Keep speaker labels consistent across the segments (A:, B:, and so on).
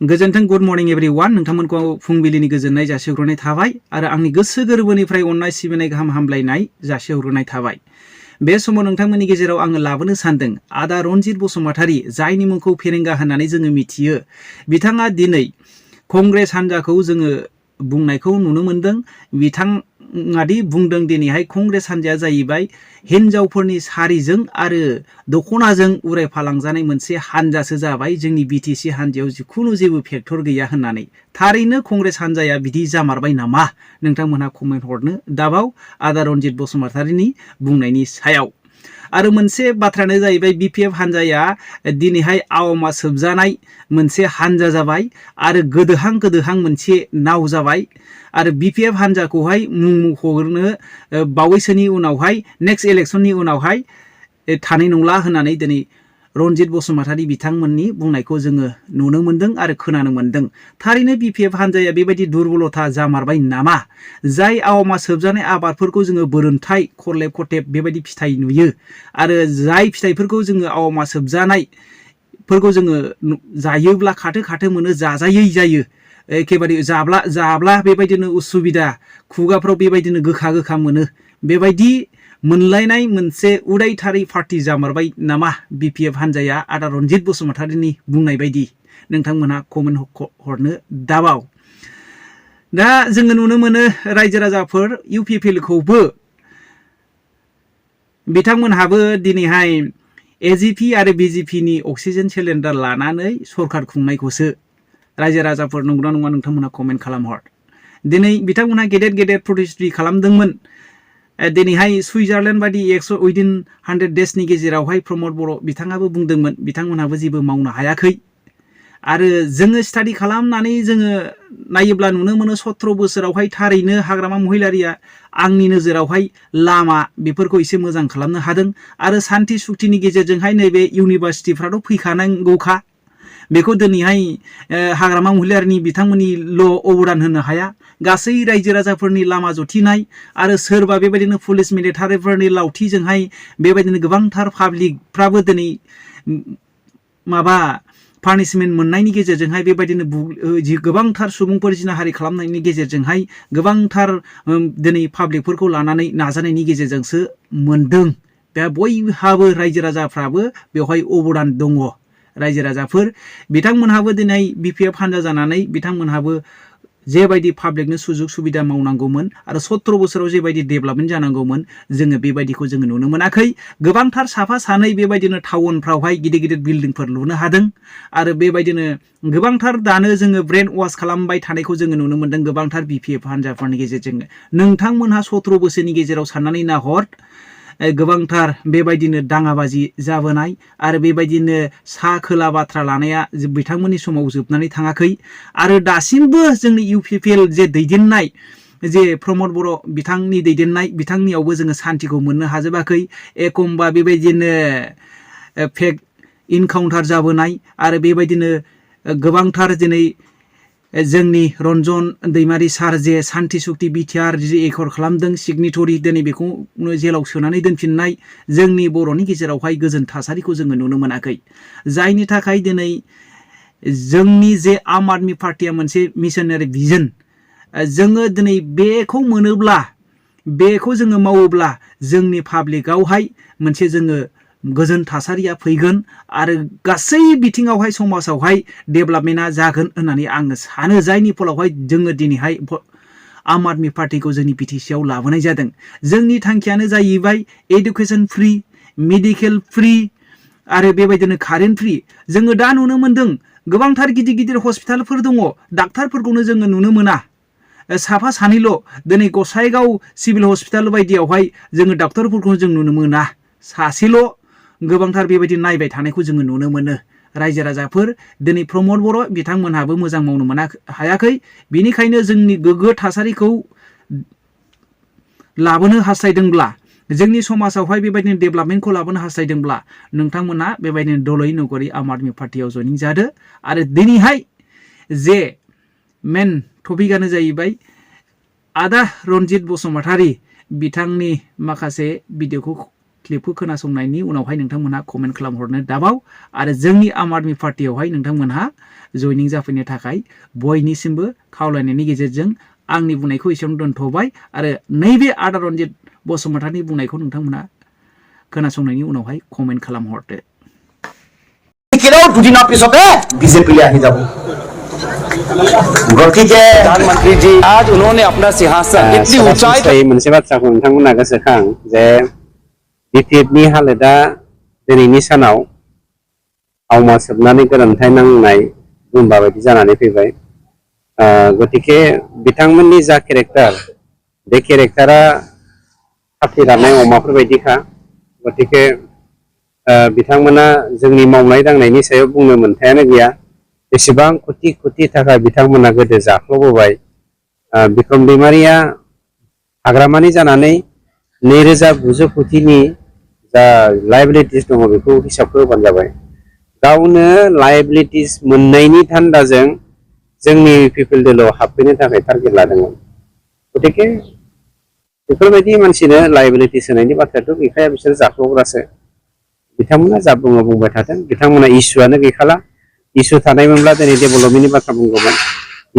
A: गोजोन्थों good morning एभरिवान नोंथांमोनखौ फुंबिलिनि गोजोननाय जासिहरनाय थाबाय आरो आंनि गोसो गोरबोनिफ्राय अननाय सिबिनाय गाहाम हामलायनाय जासिहरनाय थाबाय। बे समाव नोंथांमोननि गेजेराव आङो लाबोनो सानदों आदा रनजित बसुमतारी जायनि मुंखौ फेरेंगा होननानै जोङो मिथियो। बिथाङा दिनै कंग्रेस हान्जाखौ जोङो बुंनायखौ नुनो मोनदों। बिथाङादि बुंदों दिनैहाय कंग्रेस हान्जाया जाहैबाय हिनजावफोरनि सारिजों आरो दखनाजों उरायफालांजानाय मोनसे हान्जासो जाबाय। जोंनि बिटिसि हान्जायाव जिखुनु जेबो फेक्टर गैया होननानै। थारैनो कंग्रेस हान्जाया बिदि जामारबाय नामा? नोंथांमोनहा कमेन्ट हरनो दाबाव आदा रनजित बसुमतारीनि बुंनायनि सायाव। आरो मोनसे बाथ्रायानो जाहैबाय बिपिएफ हान्जाया दिनैहाय आवमा सोबजानाय मोनसे हान्जा जाबाय आरो गोदोहां मोनसे नाव जाबाय आरो बिपिएफ हान्जाखौहाय मुं मख'नो बावैसोनि उनावहाय नेक्स्ट इलेक्सननि उनावहाय थानाय नंला होननानै दिनै रनजित बसुमतारी बिथांमोननि बुंनायखौ जोङो नुनो मोनदों आरो खोनानो मोनदों। थारैनो बिपिएफ हान्जाया बेबायदि दुरबलथा जामारबाय नामा? जाय आवमा सोबजानाय आबादफोरखौ जोङो बोरोन्थाय खरलेब खथेब बेबायदि फिथाइ नुयो आरो जाय फिथाइफोरखौ जोङो आवमा सोबजानायफोरखौ जोङो जायोब्ला खाथो मोनो, जाजायै जायो। एखेबारे जाब्ला बेबायदिनो उसुबिदा, खुगाफ्राव बेबायदिनो गोखा मोनो। बेबायदि मोनलायनाय मोनसे उदायथारै पार्टी जामारबाय नामा बिपिएफ हान्जाया आदा रनजित बसुमतारीनि बुंनाय बायदि? नोंथांमोनहा कमेन्ट हरनो दाबाव। दा जोङो नुनो मोनो रायजो राजाफोर इउपिपिएलखौबो बिथांमोनहाबो दिनैहाय एजिपि आरो बिजेपिनि अक्सिजेन सिलिन्डार लानानै सरकार खुंनायखौसो रायजो राजाफोर नंगौना नङा नोंथांमोनहा कमेन्ट खालामहर। दिनै बिथांमोनहा गेदेर प्रटेस्ट खालामदोंमोन। दिनैहाय सुइजारलेण्ड बायदि उइदिन 100 डेजनि गेजेरावहाय प्रमद बर' बिथाङाबो बुंदोंमोन बिथांमोनहाबो जेबो मावनो हायाखै। आरो जोङो स्टाडि खालामनानै जोङो नायोब्ला नुनो मोनो 17 बोसोरावहाय थारैनो हाग्रामा महिलारिया आंनि नोजोरावहाय लामा बेफोरखौ एसे मोजां खालामनो हादों आरो सान्ति सुक्तिनि गेजेरजोंहाय नैबे इउनिभार्सिटिफ्राथ' फैखानांगौखा। बेखौ दिनैहाय हाग्रामा महिलारिनि बिथांमोननिल' अबदान होनो हाया। गासै रायजो राजाफोरनि लामा जथिनाय आरो सोरबा बेबायदिनो पुलिस मिलिटारिफोरनि लावथिजोंहाय बेबायदिनो गोबांथार पाब्लिकफ्राबो दिनै माबा पानिशमेन्ट मोननायनि गेजेरजोंहाय बेबायदिनो गोबांथार सुबुंफोर जिनाहारि खालामनायनि गेजेरजोंहाय गोबांथार दिनै पाब्लिकफोरखौ लानानै नाजानायनि गेजेरजोंसो मोनदों। दा बयहाबो रायजो राजाफ्राबो बेवहाय अबदान दङ। रायजो राजाफोर बिथांमोनहाबो दिनै बिपिएफ हान्जा जानानै बिथांमोनहाबो जेबायदि पाब्लिकनो सुजुग सुबिदा मावनांगौमोन आरो 17 बोसोराव जेबायदि डेभेलपमेन्ट जानांगौमोन जोङो बेबायदिखौ जोङो नुनो मोनाखै। गोबांथार साफा सानै बेबायदिनो टाउनफ्रावहाय गिदिर गिल्डिंफोर लुनो हादों आरो बेबायदिनो गोबांथार दानो जोङो ब्रेन वाश खालामबाय थानायखौ जोङो नुनो मोनदों गोबांथार बिपिएफ हान्जाफोरनि गेजेरजों। नोंथांमोनहा 17 बोसोरनि गेजेराव साननानै नाहर गोबांथार बेबायदिनो दाङाबाजि जाबोनाय आरो बेबायदिनो सा खोला बाथ्रा लानाया बिथांमोननि समाव जोबनानै थाङाखै आरो दासिमबो जोंनि इउपिपिएल जे दैदेननाय जे प्रमद बर' बिथांनि दैदेननाय बिथांनियावबो जोङो सान्तिखौ मोननो हाजोबाखै। एखमबा बेबायदिनो फेक इनकाउन्टार जाबोनाय आरो बेबायदिनो गोबांथार दिनै जोंनि रन्जन दैमारि सार जे सान्ति सुक्ति बिटिआर जे एकर्ड खालामदों सिगनेटरि दिनै बेखौनो जेलाव सोनानै दोनफिननाय जोंनि बर'नि गेजेरावहाय गोजोन थासारिखौ जोङो नुनो मोनाखै। जायनि थाखाय दिनै जोंनि जे आम आदमि पार्टिया मोनसे मिशनारि भिजन जोङो दिनै बेखौ मोनोब्ला बेखौ जोङो मावोब्ला जोंनि पाब्लिकआवहाय मोनसे जोङो गोजोन थासारिया फैगोन आरो गासै बिथिङावहाय समाजावहाय डेभेलपमेन्टआ जागोन होननानै आङो सानो। जायनि फलावहाय जोङो दिनैहाय आम आदमि पार्टिखौ जोंनि बिटिसिआव लाबोनाय जादों। जोंनि थांखियानो जाहैबाय एडुकेसन फ्रि, मेडिकेल फ्रि आरो बेबायदिनो कारेन्ट फ्रि। जोङो दा नुनो मोनदों गोबांथार गिदिर हस्पिटालफोर दङ, डाक्टारफोरखौनो जोङो नुनो मोना। साफा सानैल' दिनै गसाइगाव सिभिल हस्पिटाल बायदियावहाय जोङो डाक्टरफोरखौ जों नुनो मोना। सासेल' गोबांथार बेबायदि नायबाय थानायखौ जोङो नुनो मोनो। रायजो राजाफोर दिनै प्रमद बर' बिथांमोनहाबो मोजां मावनो हायाखै। बेनिखायनो जोंनि गोग्गो थासारिखौ लाबोनो हास्थायदोंब्ला जोंनि समाजावहाय बेबायदिनो डेभेलपमेन्टखौ लाबोनो हास्थायदोंब्ला नोंथांमोना बेबायदिनो दलै नगरै आम आदमि पार्टियाव जयनिं जादो आरो दिनैहाय जे मेन टपिकआनो जाहैबाय आदा रनजित बसुमतारी बिथांनि माखासे भिडिअखौ क्लिपखौ खोनासंनायनि उनावहाय नोंथांमोनहा कमेन्ट खालामहरनो दाबाव आरो जोंनि आम आदमि पार्टियावहाय नोंथांमोनहा जयनिं जाफैनो थाखाय बयनिसिमबो खावलायनायनि गेजेरजों आंनि बुंनायखौ एसेयावनो दोनथ'बाय आरो नैबे आदा रनजित बसुमतारिनि बुंनायखौ नोंथांमोना खोनासंनायनि उनावहाय कमेन्ट खालामहरदो।
B: बीजेपी आगे जाओ प्रधानमंत्री जी आज उन्होंने अपना सिंहासन इतनी ऊंचाई
C: सरासनस्रायै मोनसे बाथ्राखौ नोंथांमोना गोसोखां जे बिपिएफनि हालोदा दिनैनि सानाव आवमा सोबनानै गोरोन्थाइ नांनाय बुंबा बायदि जानानै फैबाय। गतिके बिथांमोननि जा केरेक्टार बे केरेक्टारा फाथि लानाय अमाफोर बायदिखा। गतिके बिथांमोना जोंनि मावनाय दांनायनि सायाव बुंनो मोन्थायानो गैया। बेसेबां कोटि कोटि थाखा बिथांमोना गोदो जाख्ल'बोबाय। बिक्रम दैमारिया हाग्रामानि जानानै 2900 कोटिनि जा लायबिलिटिस दङ बेखौ हिसाबखौ होबानो जाबाय। गावनो लायबिलिटिस मोननायनि थान्दाजों जोंनि पिपल दोलोआव हाबफैनो थाखाय टारगेट लादोंमोन। गतिके बेफोरबायदि मानसिनो लायबिलिटिस होनायनि बाथ्रायाथ' गैखाया, बिसोर जाख्ल'ग्रासो। बिथांमोना जा बुङो बुंबाय थाथों, बिथांमोना इसुआनो गैखाला। इसु थानायमोनब्ला दिनै डेभेलपमेन्टनि बाथ्रा बुंगौमोन,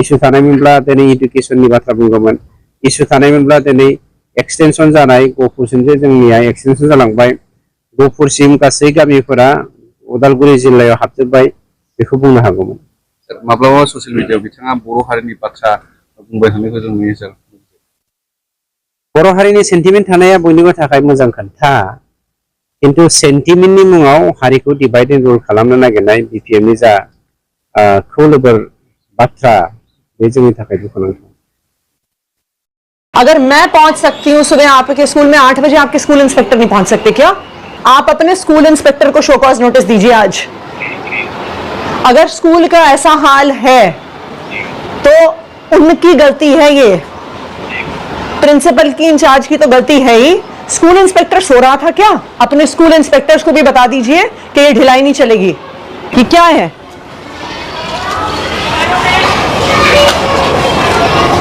C: इसु थानायमोनब्ला दिनै इडुकेसननि बाथ्रा बुंगौमोन, इसु थानायमोनब्ला दिनै एक्सटेनसन जानाय गहपुरसिम जे जोंनिया एक्सटेनसन जालांबाय, गहपुरसिम गासै गामिफोरा उदालगुरि जिल्लायाव हाबजोब्बाय, बेखौ बुंनो हागौमोन।
D: माब्लाबा ससियेल मिडियायाव बिथाङा बर' हारिनि बाथ्रा बुंबाय थानायखौ जों नुयो सार।
C: बर' हारिनि सेन्टिमेन्ट थानाया बयनिबो थाखाय मोजां खोथा, किन्तु सेन्टिमेन्टनि मुङाव हारिखौ डिभाइड एन्ड रुल खालामनो नागिरनाय बिपिएमनि जा खौलोबोर बाथ्रा, बे जोंनि थाखाय दुखुनांथाव।
E: अगर मैं पहुंच सकती हूँ सुबह आपके स्कूल में 8 बजे, आपके स्कूल इंस्पेक्टर नहीं पहुंच सकते क्या? आप अपने स्कूल इंस्पेक्टर को शो कॉज नोटिस दीजिए आज। अगर स्कूल का ऐसा हाल है तो उनकी गलती है, ये प्रिंसिपल की इंचार्ज की तो गलती है ही। स्कूल इंस्पेक्टर सो रहा था क्या? अपने स्कूल इंस्पेक्टर्स को भी बता दीजिए कि ये ढिलाई नहीं चलेगी। ये क्या है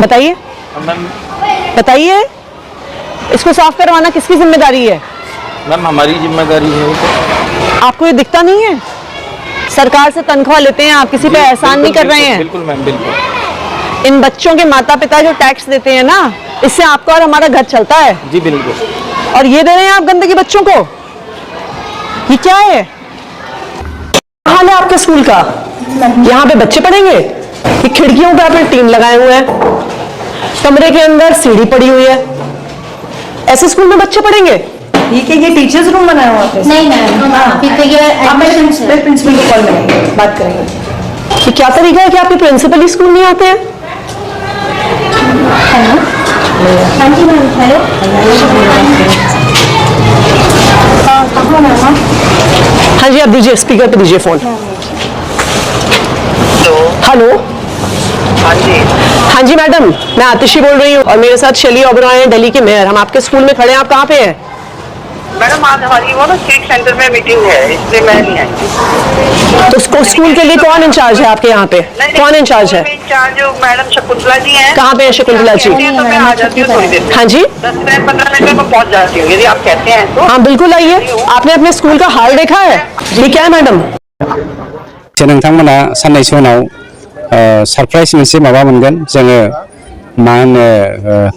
E: बताइए, बताइए। इसको साफ करवाना किसकी जिम्मेदारी है?
D: मैम हमारी जिम्मेदारी है।
E: आपको ये दिखता नहीं है? सरकार से तनख्वाह लेते हैं आप, किसी पे एहसान नहीं कर रहे हैं।
D: बिल्कुल मैम, बिल्कुल।
E: इन बच्चों के माता पिता जो टैक्स देते हैं ना, इससे आपका और हमारा घर चलता है।
D: जी बिल्कुल।
E: और ये दे रहे हैं आप गंदगी बच्चों को, ये क्या है? हाल है आपके स्कूल का? यहाँ पे बच्चे पढ़ेंगे? ये खिड़कियों पे आपने टीन लगाए हुए हैं, कमरे के अंदर सीढ़ी पड़ी हुई है, ऐसे स्कूल में बच्चे पढ़ेंगे? ये टीचर्स रूम बनाया हुआ है? नहीं मैम, प्रिंसिपल को कॉल करेंगे, बात करेंगे। ये क्या तरीका है कि आपके प्रिंसिपल ही स्कूल नहीं आते हैं? हेलो, हाँ जी मैम, हेलो। हाँ जी, आप दीजिए, स्पीकर पे दीजिए फोन। हेलो, हाँ जी मैडम, मैं आतिशी बोल रही हूँ और मेरे साथ शैली ओबरॉय हैं, दिल्ली के मेयर। हम आपके स्कूल में खड़े हैं, आप कहाँ पे हैं?
F: मैडम आज हमारी वो ना स्ट्रीट सेंटर में मीटिंग है, इसलिए मैं नहीं आई।
E: तो स्कूल के लिए कौन इंचार्ज है आपके यहाँ पे? कौन इंचार्ज है?
F: इंचार्ज मैडम शकुंतला जी हैं।
E: कहाँ पे है शकुंतला जी?
F: तो मैं आ जाती हूँ थोड़ी देर में।
E: हाँ जी,
F: 10-15 मिनट में मैं पहुँच जाती हूँ, यदि आप कहते हैं तो।
E: हाँ बिल्कुल आइए। आपने अपने स्कूल का हाल देखा है? ये क्या है मैडम?
C: नोंथांमोना साननैसो उनाव सरप्राइज मोनसे माबा मोनगोन। जोङो मा होनो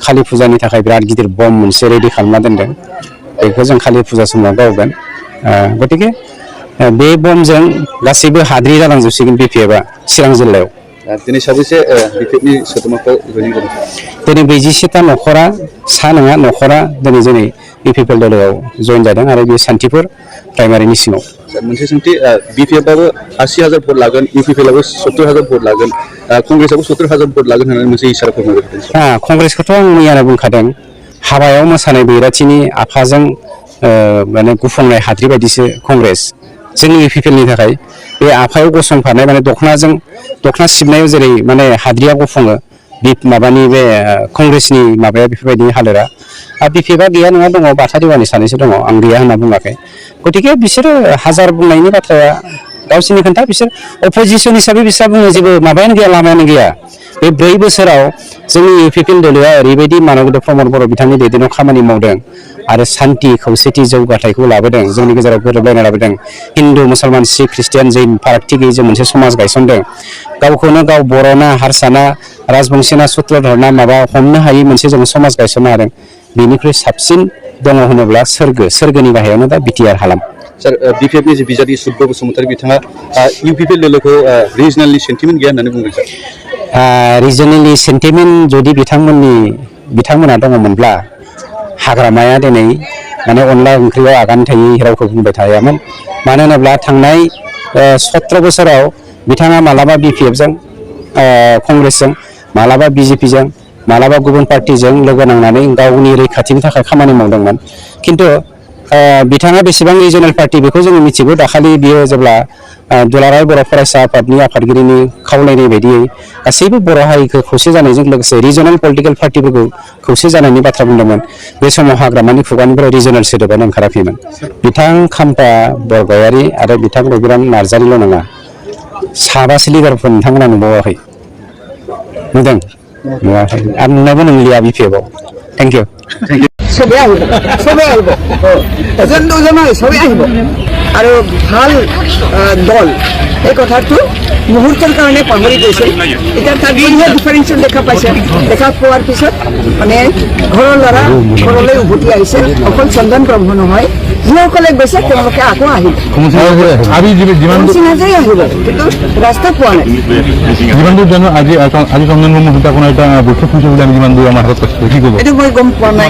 C: कालि फुजानि थाखाय बिराद गिदिर बम मोनसे रेडि खालामना दोनदों, बेखौ जों कालि फुजा समाव गावगोन। गतिके बे बमजों गासैबो हाद्रि जालांजोबसिगोन बिपिएफआ चिरां जिल्लायाव।
D: दिनै साबेसे बिपिएफनि सोद्रोमाफोरा जयनिं जादों?
C: दिनै 47टा न'खरा, सा नङा न'खरा दिनै जोंनि बिपिएफ दोलोआव जयन जादों आरो बे सान्थिपुर प्राइमारिनि सिङाव।
D: मोनसे सोंथि, बिपिएफआबो 80,000 भट लागोन, इउपिपिएलआबो 70,000 भट लागोन, कंग्रेसआबो 70,000 भट लागोन होननानै मोनसे इसारा फोरमायदों।
C: कंग्रेसखौथ' आं मैयानो बुंखादों, हाबायाव मोसानाय बैराथिनि आफाजों माने गुफुंनाय हाद्रि बायदिसो कंग्रेस। जोंनि इउपिपिएलनि थाखाय बे आफायाव गसंफानाय माने दखना सिबनायाव जेरै माने हाद्रिया गुफुङो, माबानि बे कंग्रेसनि माबाया बेफोरबायदि हालोदा। बिपिएफआ गैया नङा दङ, बाथा देवानि सानैसो दङ, आं गैया होनना बुङाखै। गतिके बिसोरो हाजार बुंनायनि बाथ्राया गावसोरनि खोन्था, बिसोर अपोजिसन हिसाबै बिसोर बुङो जेबो माबायानो गैया, लामायानो गैया। बे 4 बोसोराव जोंनि इउपिपिएल दोलोआ ओरैबायदि मानगोनां प्रमद बर' बिथांनि दैदेननायाव खामानि मावदों आरो शान्ति खौसेथि जौगाथायखौ लाबोदों जोंनि गेजेराव गोरोबलायनाय लाबोदों हिन्दु मुसलमान सिख ख्रिस्टियान जैन फारागथि गैयै जों मोनसे समाज गायसनदों गावखौनो गाव बर'ना हारसाना राजबंशीना सुत्रधरना माबा हमनो हायै मोनसे जों समाज गायसननो हादों बेनिख्रुइ साबसिन दङ होनोब्ला सोरगोनि गाहायावनो दा बिटिआर हालाम
D: सर बिपिएफनि जे बिजाथि सुब्र बसुमतारी बिथाङा इउपिपिएल दोलोखौ रिजनेलनि सेन्टिमेन्ट गैया होननानै बुंदों सर
C: रिजनेलनि सेन्टिमेन्ट जुदि बिथांमोना दङमोनब्ला हाग्रामाया दिनै माने अनला ओंख्रियाव आगान थायै रावखौ बुंबाय थायामोन मानो होनोब्ला थांनाय 17 बोसोराव बिथाङा मालाबा बिपिएफजों कंग्रेसजों मालाबा बिजेपिजों मालाबा गुबुन पार्टिजों लोगो नांनानै गावनि रैखाथिनि थाखाय खामानि मावदोंमोन खिन्थु बिथाङा बेसेबां रिजनेल पार्टि बेखौ जों मिथिगौ दाखालि बियो जेब्ला दुलाराय बर' फरायसा आफादनि आफादगिरिनि खावलायनाय बायदियै गासैबो बर' हारिखौ खौसे जानायजों लोगोसे रिजनेल पलिटिकेल पार्टिफोरखौ खौसे जानायनि बाथ्रा बुंदोंमोन बे समाव हाग्रामानि खुगानिफ्राय रिजनेल सोदोबानो ओंखाराखैमोन बिथां खाम्फा बरगयारि आरो बिथां रबिराम नार्जारिल' नङा साबासो लिडारफोर नोंथांमोना नुबावाखै नुदों नुवाखै आरो नुनायबो नंलिया बिपिएफआव थेंक इउ
G: সবে আহিব এজন দুজন নহয় সবে আহিব আৰু ভাল দল এই কথাটো মুহূৰ্তৰ কাৰণে পাহৰি গৈছে এতিয়া তাৰ ডিফাৰেঞ্চন দেখা পাইছে দেখা পোৱাৰ পিছত মানে ঘৰৰ ল'ৰা ঘৰলৈ উভতি আহিছে অকল চন্দন প্ৰভু নহয় যিসকলে গৈছে তেওঁলোকে আকৌ আহিব চিনাজেই আহিব কিন্তু ৰাস্তা পোৱা নাই
H: যিমান দূৰ জানো আজি চন্দন ব্ৰহ্ম সীতাকোণৰ এটা বৈঠক হৈছে বুলি আমি যিমান দূৰ আমাৰ হাতত পাইছোঁ কি ক'ব
G: এইটো মই গম পোৱা নাই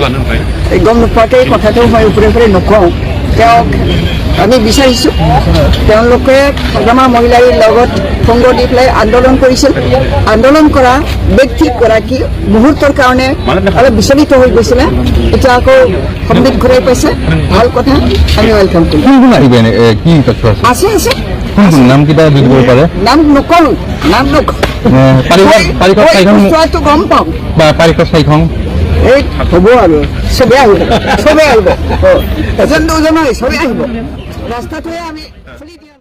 G: গম নোপোৱাতে এই কথাটো মই ওপৰে নকওঁ তেওঁক আমি বিচাৰিছোঁ তেওঁলোকে হাগ্ৰামা মহিলাৰ লগত সংগ দি পেলাই আন্দোলন কৰিছিল আন্দোলন কৰা ব্যক্তিগৰাকী মুহূৰ্তৰ কাৰণে অলপ বিচলিত হৈ গৈছিলে এতিয়া আকৌ সম্বিত ঘূৰাই পাইছে ভাল কথা আমি ৱেলকাম কৰিম
H: কোন কোন আহিব এনে কি তথ্য আছে
G: আছে
H: কোন কোন নাম কেইটা দি দিব পাৰে
G: নাম নকওঁ বস্তুটো গম পাওঁ
H: বা পাৰিষদ চাৰিখন
G: এই হ'ব আৰু চবে আহিব এজন দুজন নহয় চবে আহিব ৰাস্তাটোৱে আমি খুলি দিওঁ